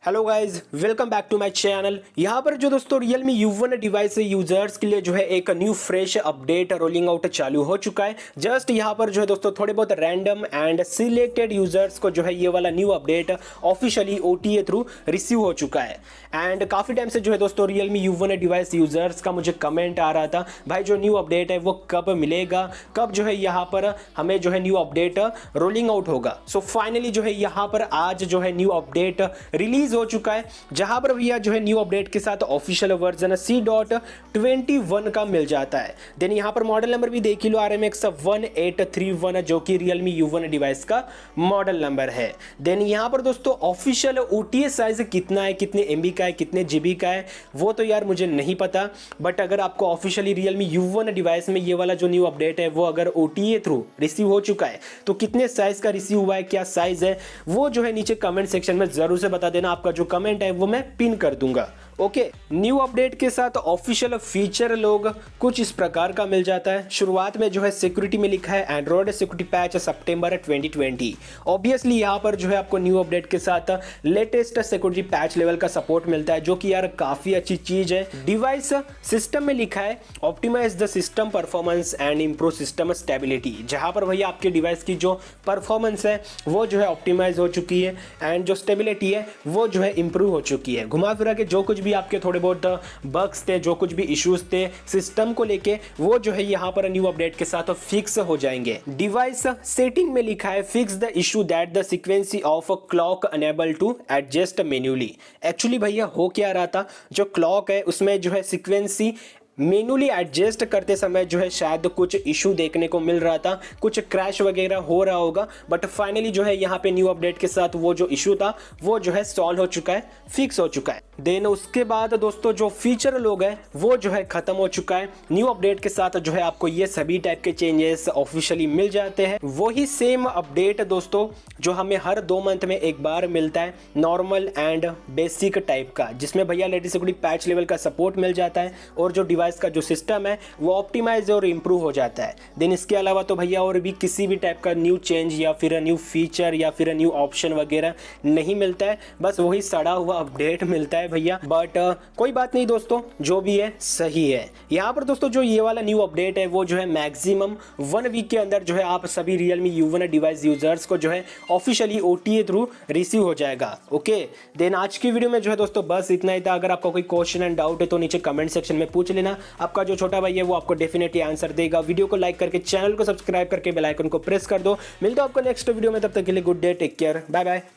Hello guys, welcome back to my channel. यहाँ पर जो दोस्तों Realme U1 डिवाइस यूजर्स के लिए जो है एक new fresh update rolling out चालू हो चुका है। जस्ट यहाँ पर जो है दोस्तों थोड़े बहुत रैंडम एंड सिलेक्टेड यूजर्स को जो है ये वाला new update officially OTA through receive हो चुका है। एंड काफ़ी टाइम से जो है दोस्तों Realme U1 डिवाइस यूजर्स का मुझे कमेंट आ रहा था, भाई जो न्यू अपडेट है वो कब मिलेगा, कब जो है यहाँ पर हमें जो है न्यू अपडेट रोलिंग आउट होगा। सो फाइनली जो है यहाँ पर आज जो है न्यू अपडेट रिलीज हो चुका है, जहां पर भैया जो है न्यू अपडेट के साथ ऑफिशियल वर्जन C.21 का मिल जाता है। देन यहां पर मॉडल नंबर भी देख लो, RMX 1831 जो कि Realme U1 डिवाइस का मॉडल नंबर है। देन यहां पर दोस्तों ऑफिशियल OTA साइज कितना है, कितने MB का है, कितने GB का है, वो तो यार मुझे नहीं पता। बट अगर आपको ऑफिशियली Realme U1 डिवाइस में ये वाला जो न्यू अपडेट है वो अगर OTA थ्रू रिसीव हो चुका है तो कितने साइज का रिसीव हुआ है, क्या साइज है, वो जो है नीचे कमेंट सेक्शन में जरूर से बता देना। आपका जो कमेंट है वो मैं पिन कर दूंगा। ओके, न्यू अपडेट के साथ ऑफिशियल फीचर लोग कुछ इस प्रकार का मिल जाता है। शुरुआत में जो है सिक्योरिटी में लिखा है एंड्रॉइड सिक्योरिटी पैच सितंबर 2020। ऑब्वियसली यहाँ पर जो है आपको न्यू अपडेट के साथ लेटेस्ट सिक्योरिटी पैच लेवल का सपोर्ट मिलता है, जो कि यार काफी अच्छी चीज है। डिवाइस सिस्टम में लिखा है optimise the system performance and improve system stability, जहां पर भैया आपके डिवाइस की जो परफॉर्मेंस है वो जो है ऑप्टिमाइज हो चुकी है एंड जो स्टेबिलिटी है वो जो है इंप्रूव हो चुकी है। घुमा फिरा के जो कुछ भी आपके थोड़े बहुत बग्स थे, जो कुछ भी इश्यूज थे सिस्टम को लेके, वो जो है यहाँ पर न्यू अपडेट के साथ फिक्स हो जाएंगे। डिवाइस सेटिंग में लिखा है fix the issue that the frequency of clock enable to adjust manually. Actually भैया हो क्या रहा था, जो क्लॉक है उसमें जो है सीक्वेंसी मैन्युअली एडजस्ट करते समय जो है शायद कुछ इशू देखने को मिल रहा था, कुछ क्रैश वगैरह हो रहा होगा। बट फाइनली जो है यहाँ पे न्यू अपडेट के साथ वो जो इशू था वो जो है सॉल्व हो चुका है, फिक्स हो चुका है। देन उसके बाद दोस्तों जो फीचर लोग है वो जो है खत्म हो चुका है। न्यू अपडेट के साथ जो है आपको ये सभी टाइप के चेंजेस ऑफिशियली मिल जाते हैं। वही सेम अपडेट दोस्तों जो हमें हर 2 मंथ में एक बार मिलता है, नॉर्मल एंड बेसिक टाइप का, जिसमें भैया लेटेस्ट सिक्योरिटी पैच लेवल का सपोर्ट मिल जाता है और जो डिवाइस का जो सिस्टम है वो ऑप्टिमाइज और इंप्रूव हो जाता है। देन इसके अलावा तो भैया और भी किसी भी टाइप का न्यू चेंज या फिर न्यू फीचर या फिर न्यू ऑप्शन वगैरह नहीं मिलता है, बस वही सड़ा हुआ अपडेट मिलता है भैया। बट कोई बात नहीं दोस्तों, जो भी है सही है। यहाँ पर दोस्तों जो ये वाला न्यू अपडेट है वो जो है मैक्सिमम 1 वीक के अंदर जो है आप सभी Realme U1 डिवाइस यूजर्स को जो है ऑफिशियली OTA थ्रू रिसीव हो जाएगा। ओके, देन आज की वीडियो में जो है दोस्तों बस इतना ही था। अगर आपका कोई क्वेश्चन एंड डाउट है तो नीचे कमेंट सेक्शन में पूछ लेना, आपका जो छोटा भाई है वो आपको डेफिनेटली आंसर देगा। वीडियो को लाइक करके चैनल को सब्सक्राइब करके बेल आइकन को प्रेस कर दो। मिलता हूं आपको नेक्स्ट वीडियो में, तब तक के लिए good day, take care, bye bye.